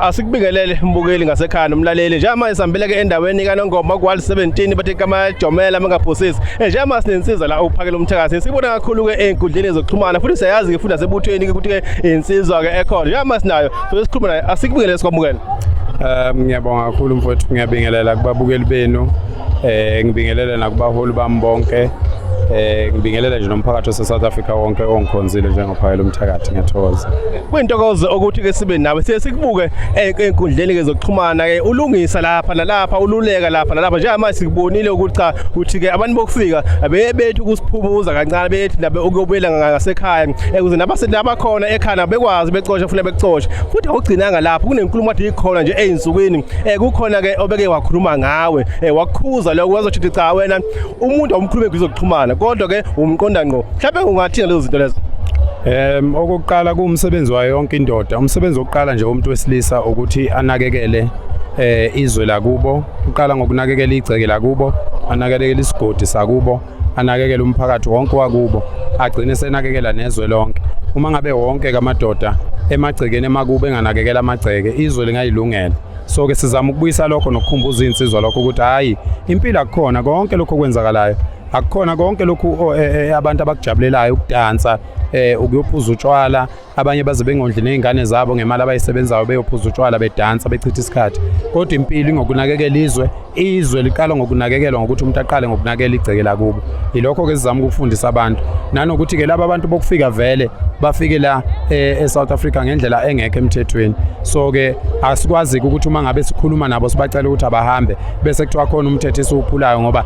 Asikubingelele mbukeli ngasekhaya nomlaleli njengoba sihambile ke endaweni kaNongoma ku 17 bathi kamajomela mangaphosisi njengoba sinensizwa la uphakela umthakathi sibona kakhulu ke einkundleni zokuxhumana futhi siyazi ke futhi nasebuthweni ukuthi ke insizwa ke ekhona njengoba sinayo so sikhuluma naye asikubingelele sikwamukela. Ngiyabonga kakhulu mfowethu, ngiyabingelela kubabukeli benu, ngibingelela nakubaholi bami bonke, ngibingelela nje nomphakathi wase-South Africa wonke ongikhonzile njengophakela umthakathi. Ngiyathokoza. Kuyintokozo ukuthi ke sibe nawe sikubuke einkundleni ke zokuxhumana ke ulungisa lapha nalapha ululeka lapha nalapha njengoba sikubonile ukuthi cha uthi ke abantu bokufika bethu kusiphumuza kancane bethi nabe ukuyobuyela ngasekhaya ukuze nabakhona ekhaya bekwazi becosha futhi becosha futhi awugcinanga lapho kunenkulumo kade ikhona nje einsukwini kukhona ke obeke wakhuluma ngawe wakukhuza lokho wazothi cha wena umuntu awumkhulume kwizokuxhumana kodwa ke umqonda ngqo mhlawumbe ungathina lezo zinto lezo. Okokuqala kuumsebenzi wayo yonke indoda. Umsebenzi wokuqala nje umuntu wesilisa ukuthi anakekele izwe lakubo. Uqala ngokunakekela igceke lakubo, anakekele isigodi sakubo, anakekele umphakathi wonke wakubo, agcine senakekela nezwe lonke. Uma ngabe wonke kamadoda emagcekeni emakubo enganakekela amagceke izwe lingayilungela. So ke sizama ukubuyisa lokho nokukhumbuza insizwa lokho ukuthi hayi impilo akukhona konke lokho kwenzakalayo, akukhona konke lokhu abantu abakujabulelayo ukudansa, ukuyophuza utshwala, abanye baze bengondli nezingane zabo ngemali abayisebenzayo beyophuza utshwala bedansa bechitha isikhathi. Kodwa impilo ingokunakekela izwe liqala ngokunakekelwa ngokuthi umuntu aqale ngokunakekela igceke lakubo. Yilokho ke sizama ukufundisa abantu nanokuthi ke laba abantu bokufika vele bafike la eSouth Africa ngendlela engekho emthethweni. So ke asikwazi ukuthi uma ngabe sikhuluma nabo sibacela ukuthi abahambe bese kuthiwa khona umthetho esiwuphulayo ngoba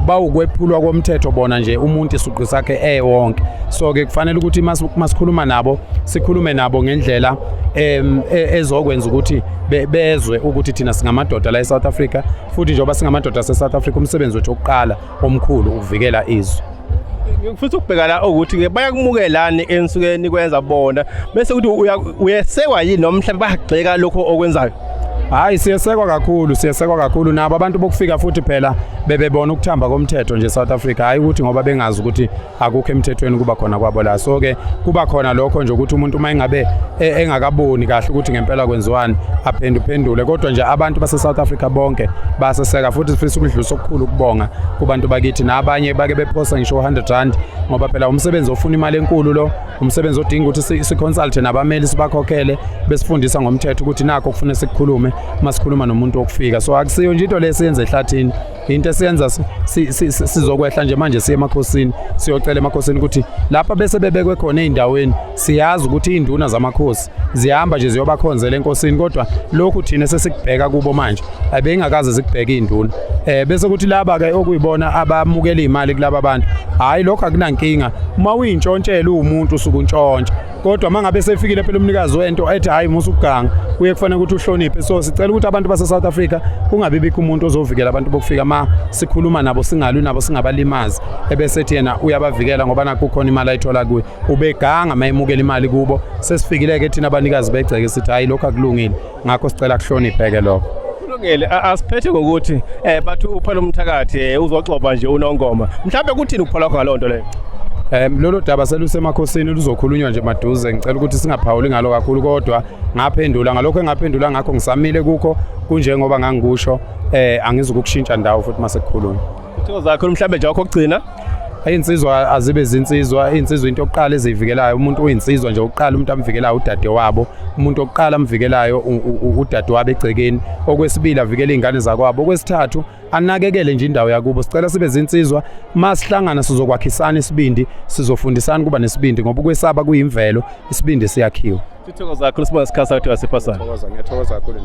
bawukwephulwa komthetho bona nje umuntu isuqu sakhe wonke. So ke kufanele ukuthi masikhuluma nabo sikhulume nabo ngendlela ezokwenza ukuthi bezwe ukuthi thina singamadoda la eSouth Africa futhi njengoba singamadoda aseSouth Africa umsebenzi wethu oqala omkhulu ukuvikela izwe. Futhi ukubheka la ukuthi ke bayakumukelani ensukeni kwenza bona bese ukuthi uyesekwa yini noma mhlawumbe bayagxeka lokho okwenzayo. Hayi siyasekwa kakhulu nabo abantu bokufika futhi phela bebebona ukuthamba komthetho nje South Africa, hayi ukuthi ngoba bengazi ukuthi akukho emthethweni kuba khona kwabo la. So ke kuba khona lokho nje ukuthi umuntu uma engabe engakaboni kahle ukuthi ngempela kwenziwani aphenduphendule, kodwa nje abantu base South Africa bonke baseseka futhi sifisa ukudlulisa okukhulu ukubonga kubantu bakithi nabanye bake bephosa ngisho 100 rand ngoba phela umsebenzi ofuna imali enkulu lo, umsebenzi odinga ukuthi siconsult nabameli sibakhokhele besifundisa ngomthetho ukuthi nakho kufanele sikukhulume masikhuluma nomuntu okufika. So akusiyo nje into lesiyenza ehlathini, into esiyenza sizokwehla nje manje siye emakhosini siyocela emakhosini ukuthi lapha bese bebekwe khona eindaweni siyazi ukuthi induna zamakhosi zihamba nje ziyobakhonzela enkosini, kodwa lokhu thina sesikubheka kubo manje abengakaze zikubheka induna bese ukuthi laba ke okuyibona abamukela imali kulaba abantu hayi lokho akunankinga. Uma uyintshontshela umuntu usuku ntshontsha, kodwa mangabe sefikile phela umnikazi wento ethi hayi musu ukuganga kuye kufanele ukuthi uhloniphe. So sicela ukuthi abantu base South Africa kungabi bikho umuntu ozovikela abantu bokufika ma sikhuluma nabo singalwi nabo singabalimazi ebese ethi yena uyabavikela ngoba nakho kukhona imali ayithola kuye ubeganga mayemukela imali kubo. Sesifikile ke thina abanikazi begceke sithi hayi lokho akulungile, ngakho sicela kuhlonipheke lokho. Kulungile asiphethe ngokuthi bathi uphela umthakathi uzoxoba nje uNongoma mhlawumbe kuthini ukuphola ngalo nto leyo. Lolo daba selusemakhosini luzokhulunywa nje maduze. Ngicela ukuthi singaphawuli ngalo kakhulu, kodwa ngaphendula ngalokho engaphendula ngakho ngisamile kukho kunjengoba ngangikusho angizukushintsha ndawo futhi mase kukhulunywa. Utho zakho mhlawumbe nje okugcina insizwa azibe zinsizwa. Insizwa into yokuqala ezivikelayo, umuntu oyinsizwa nje oqala umuntu amvikelayo udade wabo, umuntu oqala amvikelayo udade wabo egcekeni, okwesibili avikele izingane zakwabo, okwesithathu anakekele nje indawo yakubo. Sicela sibe zinsizwa masihlangana sizokwakhisana isibindi, sizofundisana kuba nesibindi ngoba ukwesaba kuyimvelo, isibindi siyakhiwa. Utho zakho sibona sikhasa ukuthi wasipasana. Ngiyathokoza kakhulu.